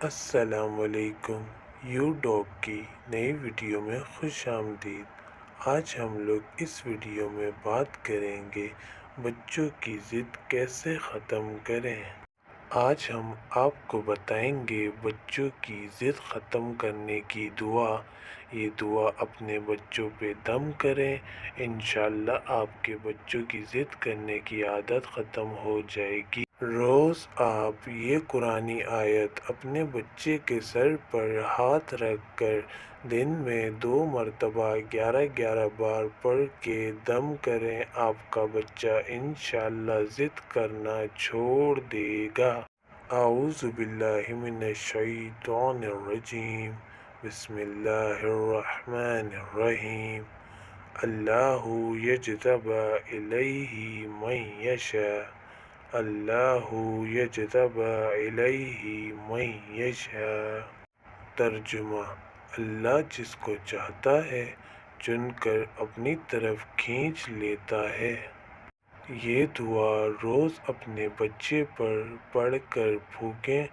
السلام علیکم، you dog کی نئی ویڈیو میں خوش آمدید۔ آج ہم لوگ اس ویڈیو میں بات کریں گے بچوں کی ضد کیسے ختم کریں۔ آج ہم آپ کو بتائیں گے بچوں کی ضد ختم کرنے کی دعا۔ یہ دعا اپنے بچوں پہ دم کریں، انشاءاللہ آپ کے بچوں کی ضد کرنے کی عادت ختم ہو جائے گی۔ روز آپ یہ قرآنی آیت اپنے بچے کے سر پر ہاتھ رکھ کر دن میں 2 مرتبہ 11 بار پڑھ کے دم کریں، آپ کا بچہ انشاءاللہ ضد کرنا چھوڑ دے گا۔ اعوذ باللہ من الشیطان الرجیم، بسم اللہ الرحمن الرحیم۔ اللہ یجتبی الیہ من یشاء، اللہ یجتبی الیہ من یشاء۔ ترجمہ: اللہ جس کو چاہتا ہے چن کر اپنی طرف کھینچ لیتا ہے۔ یہ دعا روز اپنے بچے پر پڑھ کر پھونکیں،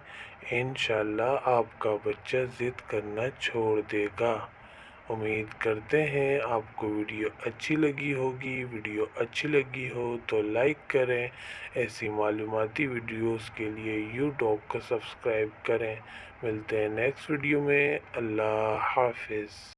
انشاءاللہ آپ کا بچہ ضد کرنا چھوڑ دے گا۔ امید کرتے ہیں آپ کو ویڈیو اچھی لگی ہوگی۔ ویڈیو اچھی لگی ہو تو لائک کریں۔ ایسی معلوماتی ویڈیوز کے لیے یو ڈاگ کو سبسکرائب کریں۔ ملتے ہیں نیکسٹ ویڈیو میں۔ اللہ حافظ۔